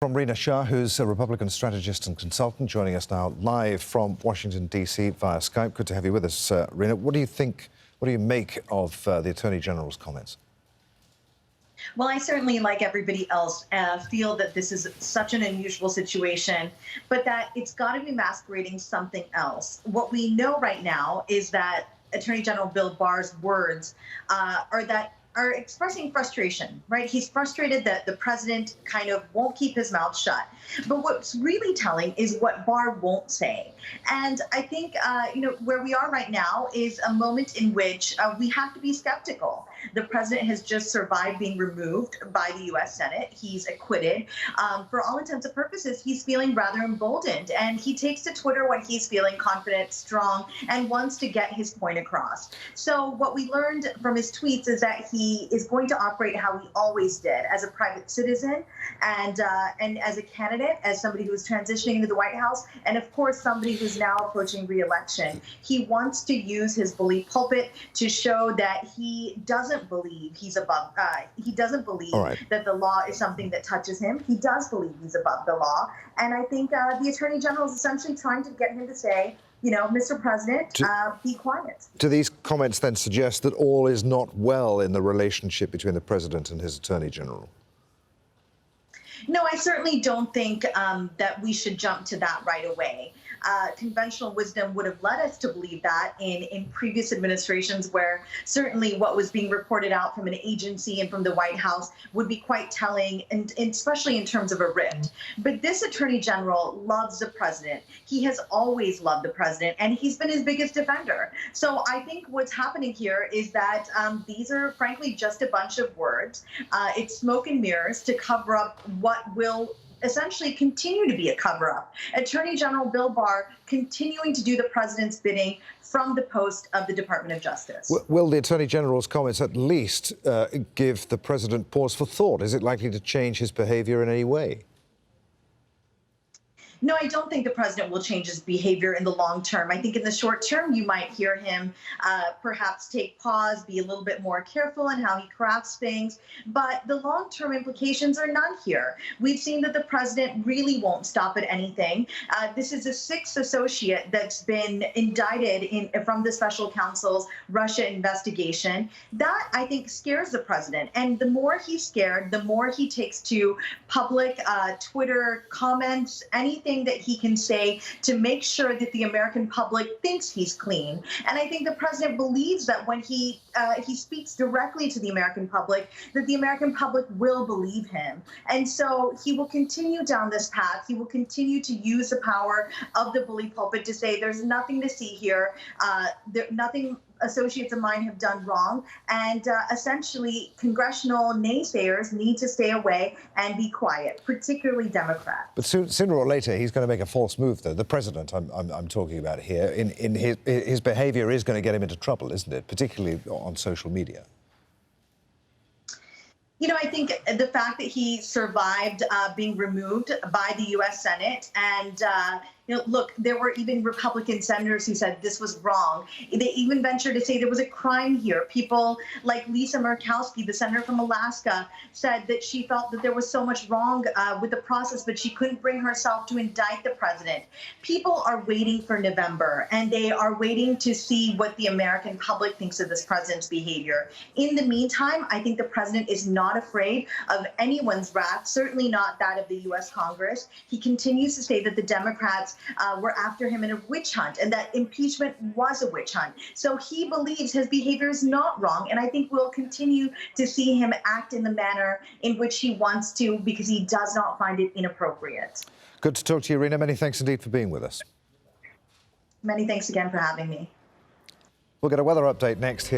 From Rina Shah, who's a Republican strategist and consultant, joining us now live from Washington, D.C. via Skype. Good to have you with us, Rina. What do you make of the Attorney General's comments? Well, I certainly, like everybody else, feel that this is such an unusual situation, but that it's got to be masquerading something else. What we know right now is that Attorney General Bill Barr's words are expressing frustration, right? He's frustrated that the president kind of won't keep his mouth shut. But what's really telling is what Barr won't say. And I think, where we are right now is a moment in which we have to be skeptical. The president has just survived being removed by the U.S. Senate. He's acquitted. For all intents and purposes, he's feeling rather emboldened. And he takes to Twitter when he's feeling confident, strong, and wants to get his point across. So what we learned from his tweets is that he is going to operate how he always did, as a private citizen and as a candidate, as somebody who's transitioning into the White House, and of course somebody who's now approaching re-election. He wants to use his bully pulpit to show that he doesn't believe he's above. He doesn't believe that the law is something that touches him. He does believe he's above the law, and I think the Attorney General is essentially trying to get him to say, Mr. President, be quiet. Do these comments then suggest that all is not well in the relationship between the president and his Attorney General? No, I certainly don't think that we should jump to that right away. Conventional wisdom would have led us to believe that in previous administrations, where certainly what was being reported out from an agency and from the White House would be quite telling, and especially in terms of a rift. But this Attorney General loves the president. He has always loved the president, and he's been his biggest defender. So I think what's happening here is that these are frankly just a bunch of words. It's smoke and mirrors to cover up what will essentially continue to be a cover-up. Attorney General Bill Barr continuing to do the president's bidding from the post of the Department of Justice. Will the Attorney General's comments at least give the president pause for thought? Is it likely to change his behavior in any way? No, I don't think the president will change his behavior in the long term. I think in the short term, you might hear him perhaps take pause, be a little bit more careful in how he crafts things. But the long-term implications are none here. We've seen that the president really won't stop at anything. This is a sixth associate that's been indicted from the special counsel's Russia investigation. That, I think, scares the president. And the more he's scared, the more he takes to public Twitter comments, anything that he can say to make sure that the American public thinks he's clean. And I think the president believes that when he speaks directly to the American public, that the American public will believe him. And so he will continue down this path. He will continue to use the power of the bully pulpit to say there's nothing to see here, nothing associates of mine have done wrong, and essentially congressional naysayers need to stay away and be quiet, particularly Democrats. But sooner or later, he's going to make a false move, though. The president I'm talking about here, in his behaviour is going to get him into trouble, isn't it? Particularly on social media. I think the fact that he survived being removed by the U.S. Senate and look, there were even Republican senators who said this was wrong. They even ventured to say there was a crime here. People like Lisa Murkowski, the senator from Alaska, said that she felt that there was so much wrong with the process, but she couldn't bring herself to indict the president. People are waiting for November, and they are waiting to see what the American public thinks of this president's behavior. In the meantime, I think the president is not afraid of anyone's wrath, certainly not that of the U.S. Congress. He continues to say that the Democrats were after him in a witch hunt, and that impeachment was a witch hunt. So he believes his behavior is not wrong, and I think we'll continue to see him act in the manner in which he wants to, because he does not find it inappropriate. Good to talk to you, Rina. Many thanks indeed for being with us. Many thanks again for having me. We'll get a weather update next here.